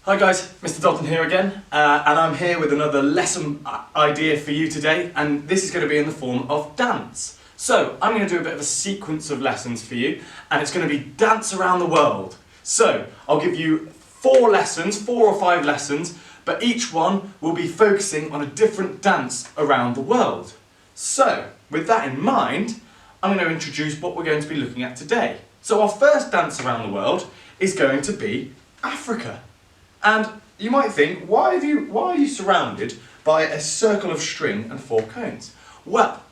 Hi guys, Mr. Dalton here again, and I'm here with another lesson idea for you today, and this is going to be in the form of dance. So, I'm going to do a bit of a sequence of lessons for you, and it's going to be dance around the world. So, I'll give you 4 or 5 lessons, but each one will be focusing on a different dance around the world. So, with that in mind, I'm going to introduce what we're going to be looking at today. So our first dance around the world is going to be Africa. And you might think, why are you surrounded by a circle of string and 4 cones? Well,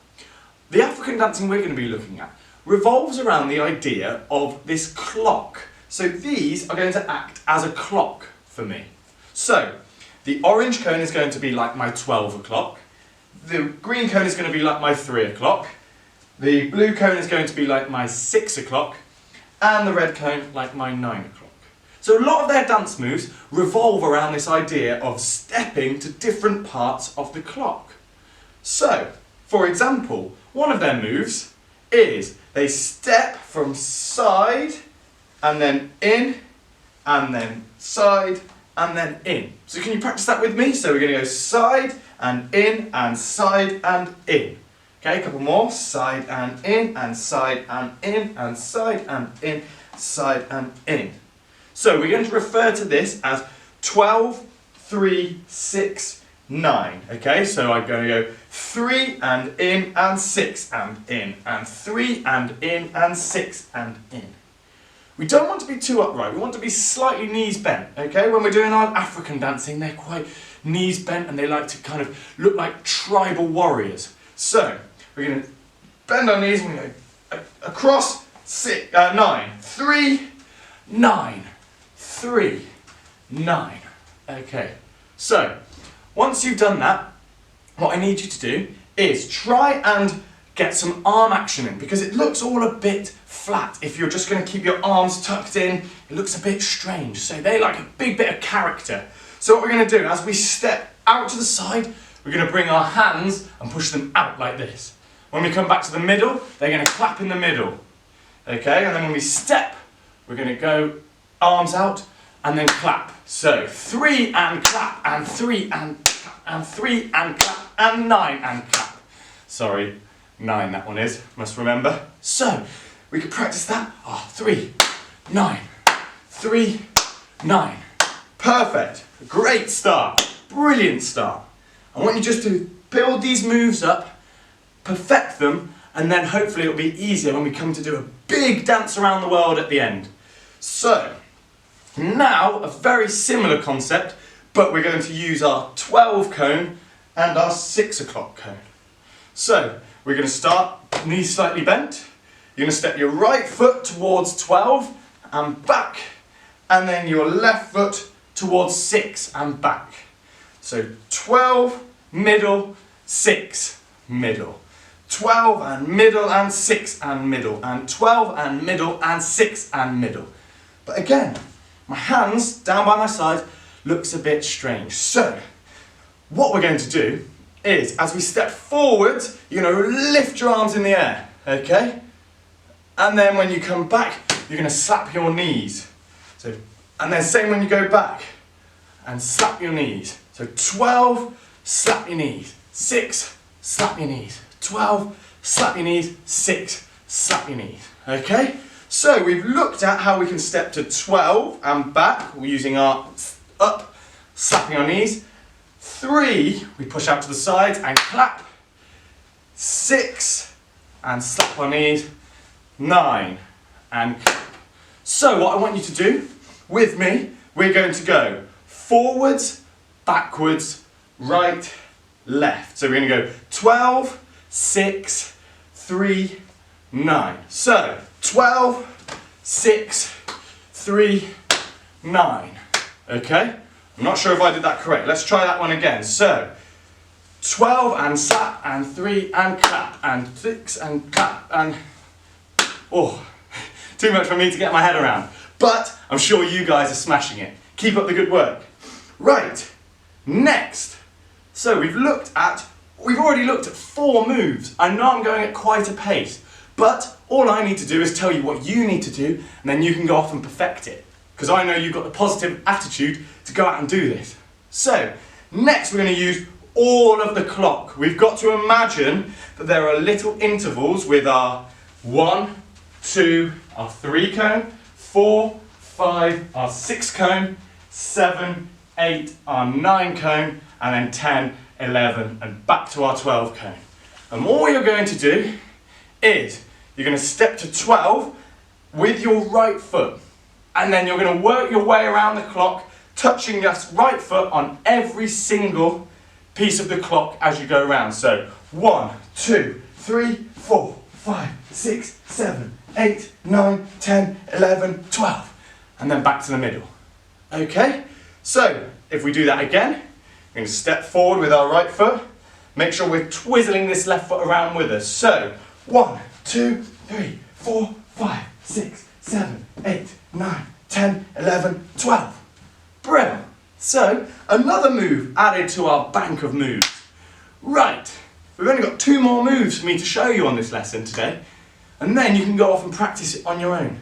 the African dancing we're going to be looking at revolves around the idea of this clock. So these are going to act as a clock for me. So, the orange cone is going to be like my 12 o'clock, the green cone is going to be like my 3 o'clock, the blue cone is going to be like my 6 o'clock, and the red cone like my 9 o'clock. So a lot of their dance moves revolve around this idea of stepping to different parts of the clock. So, for example, one of their moves is they step from side and then in, and then side and then in. So can you practice that with me? So we're going to go side and in and side and in. Okay, a couple more. Side and in and side and in and side and in, side and in. So we're going to refer to this as 12, 3, 6, 9. Okay, so I'm going to go 3 and in and 6 and in and 3 and in and 6 and in. We don't want to be too upright, we want to be slightly knees bent. Okay, when we're doing our African dancing, they're quite knees bent and they like to kind of look like tribal warriors. So we're going to bend our knees and we're going to go across 9, 3, 9. 3, 9. Okay, so once you've done that, what I need you to do is try and get some arm action in, because it looks all a bit flat. If you're just going to keep your arms tucked in, it looks a bit strange. So they like a big bit of character. So what we're going to do, as we step out to the side, we're going to bring our hands and push them out like this. When we come back to the middle, they're going to clap in the middle. Okay, and then when we step, we're going to go arms out and then clap. So 3 and clap and 3 and clap and 3 and clap and 9 and clap. Sorry, 9 that one is, must remember. So we could practice that. 3, 9, 3, 9. Perfect. Great start. Brilliant start. I want you just to build these moves up, perfect them, and then hopefully it'll be easier when we come to do a big dance around the world at the end. So, now a very similar concept, but we're going to use our 12 cone and our 6 o'clock cone. So, we're going to start knees slightly bent. You're going to step your right foot towards 12 and back, and then your left foot towards 6 and back. So 12, middle, 6, middle. 12 and middle and 6 and middle, and 12 and middle and 6 and middle. But again, my hands down by my side looks a bit strange. So, what we're going to do is, as we step forward, you're going to lift your arms in the air, okay? And then when you come back, you're going to slap your knees. So, and then same when you go back, and slap your knees. So 12, slap your knees. 6, slap your knees. 12, slap your knees. 6, slap your knees, okay? So we've looked at how we can step to 12 and back. We're using our up, slapping our knees. 3, we push out to the sides and clap. 6, and slap our knees. 9, and clap. So what I want you to do with me, we're going to go forwards, backwards, right, left. So we're going to go 12, 6, 3, 9. So 12, 6, 3, 9. Okay? I'm not sure if I did that correct. Let's try that one again. So 12 and slap and 3 and clap and 6 and clap and... Oh, too much for me to get my head around. But I'm sure you guys are smashing it. Keep up the good work. Right, next. So we've already looked at 4 moves. I know I'm going at quite a pace, but all I need to do is tell you what you need to do, and then you can go off and perfect it. because I know you've got the positive attitude to go out and do this. So, next we're going to use all of the clock. We've got to imagine that there are little intervals with our 1, 2, our 3 cone, 4, 5, our 6 cone, 7, 8, our 9 cone, and then 10, 11, and back to our 12 cone. And all you're going to do is you're going to step to 12 with your right foot, and then you're going to work your way around the clock, touching your right foot on every single piece of the clock as you go around. So 1, 2, 3, 4, 5, 6, 7, 8, 9, 10, 11, 12, and then back to the middle. Okay, so if we do that again, we're going to step forward with our right foot. Make sure we're twizzling this left foot around with us. So 1, 2, 3, 4, 5, 6, 7, 8, 9, 10, 11, 12. Brilliant. So another move added to our bank of moves. Right, we've only got 2 more moves for me to show you on this lesson today, and then you can go off and practice it on your own.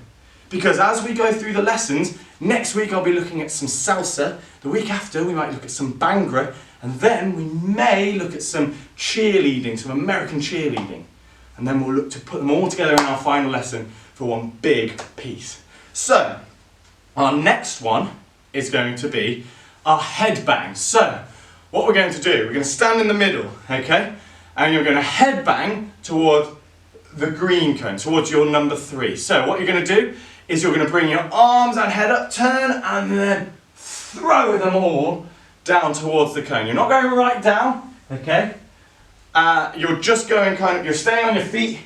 Because as we go through the lessons, next week I'll be looking at some salsa, the week after we might look at some Bhangra, and then we may look at some cheerleading, some American cheerleading. And then we'll look to put them all together in our final lesson for one big piece. So, our next one is going to be our head bang. So, what we're going to do, we're going to stand in the middle, okay? And you're going to head bang towards the green cone, towards your number 3. So, what you're going to do is you're going to bring your arms and head up, turn, and then throw them all down towards the cone. You're not going right down, okay? You're just going you're staying on your feet,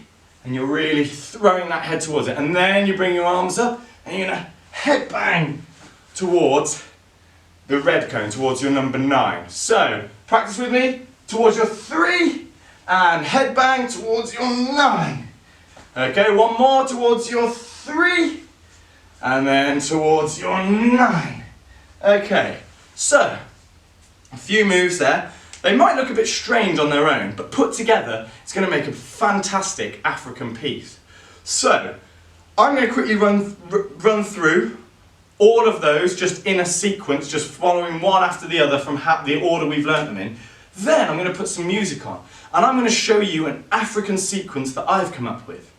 and you're really throwing that head towards it. And then you bring your arms up, and you're going to head bang towards the red cone, towards your number 9. So, practice with me, towards your 3, and head bang towards your 9. Okay, one more towards your 3, and then towards your 9. Okay, so, a few moves there. They might look a bit strange on their own, but put together, it's going to make a fantastic African piece. So, I'm going to quickly run through all of those just in a sequence, just following one after the other from the order we've learnt them in. Then I'm going to put some music on, and I'm going to show you an African sequence that I've come up with.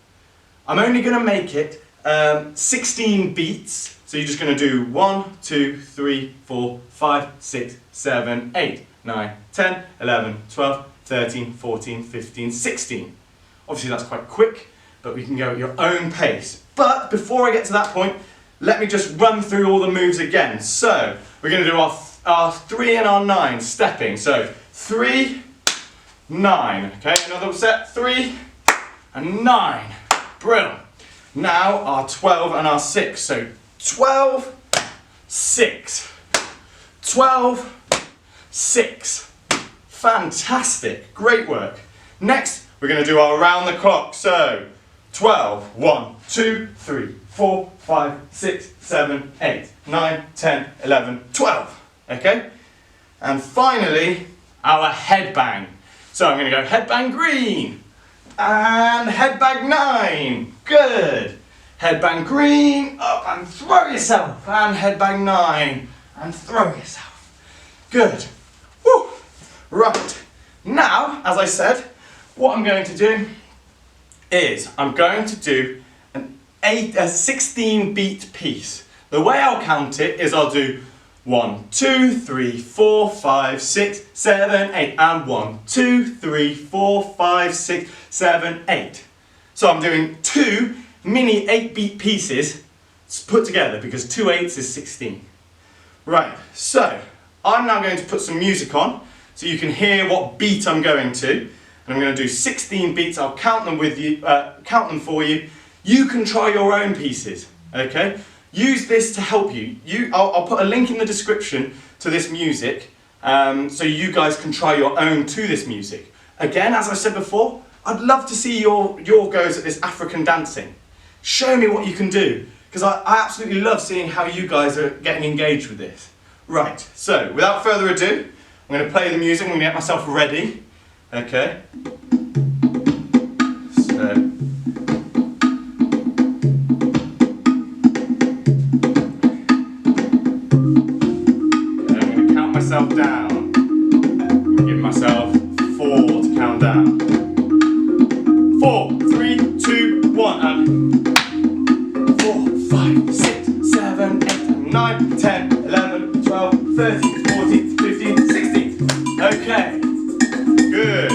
I'm only going to make it 16 beats, so you're just going to do 1, 2, 3, 4, 5, 6, 7, 8, 9, 10, 11, 12, 13, 14, 15, 16. Obviously that's quite quick, but we can go at your own pace. But before I get to that point, let me just run through all the moves again. So, we're going to do our 3 and our 9 stepping. So, 3, 9. Okay, another set. 3 and 9. Brilliant. Now, our 12 and our 6. So, 12, 6. 12, 6. Fantastic. Great work. Next, we're going to do our round the clock. So, 12, 1, 2, 3, 4, 5, 6, 7, 8, 9, 10, 11, 12. Okay? And finally, our head bang. So I'm going to go head bang green. And head bang 9. Good. Head bang green. Up and throw yourself. And head bang 9. And throw yourself. Good. Woo. Right. Now, as I said, what I'm going to do is I'm going to do a 16 beat piece. The way I'll count it is I'll do 1, 2, 3, 4, 5, 6, 7, 8, and 1, 2, 3, 4, 5, 6, 7, 8. So I'm doing 2 mini 8-beat pieces put together because 2 8s is 16. Right, so I'm now going to put some music on so you can hear what beat I'm going to. And I'm going to do 16 beats. I'll count them with you, count them for you. You can try your own pieces, okay? Use this to help you. I'll put a link in the description to this music so you guys can try your own to this music. Again, as I said before, I'd love to see your goes at this African dancing. Show me what you can do, because I absolutely love seeing how you guys are getting engaged with this. Right, so without further ado, I'm going to play the music. I'm going to get myself ready, okay? So. I'm going to count myself down. Give myself 4 to count down. 4, 3, 2, 1, and 4, 5, 6, 7, 8, 9, 10, 11, 12, 13, 14, 15, 16. Okay, good.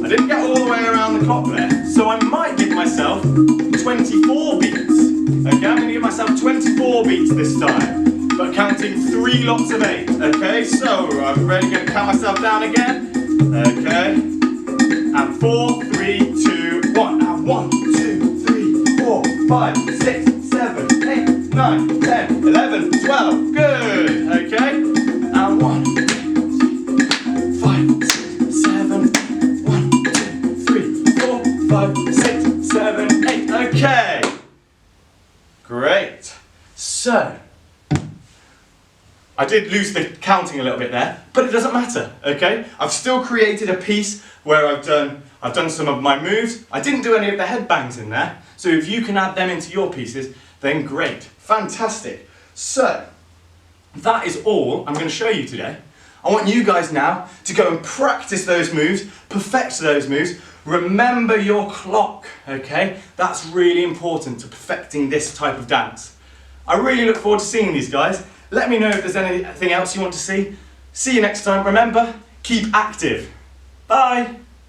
I didn't get all the way around the clock there, so I might give myself 24 beats. Okay, I'm going to give myself 24 beats this time, but counting 3 lots of 8. Okay, so I'm ready, going to count myself down again. Okay, and 4, 3, 2, 1, and 1, 2, 3, 4, 5, 6, 7, 8, 9, 10, 11, 12. Good. Okay, and 1, 2, 5, 6, 7, 1, 2, 3, 4, 5, 6, 7, 8. Okay. Great. So, I did lose the counting a little bit there, but it doesn't matter, okay? I've still created a piece where I've done some of my moves. I didn't do any of the headbangs in there, so if you can add them into your pieces, then great. Fantastic. So, that is all I'm going to show you today. I want you guys now to go and practice those moves, perfect those moves. Remember your clock, okay? That's really important to perfecting this type of dance. I really look forward to seeing these guys. Let me know if there's anything else you want to see. See you next time. Remember, keep active. Bye.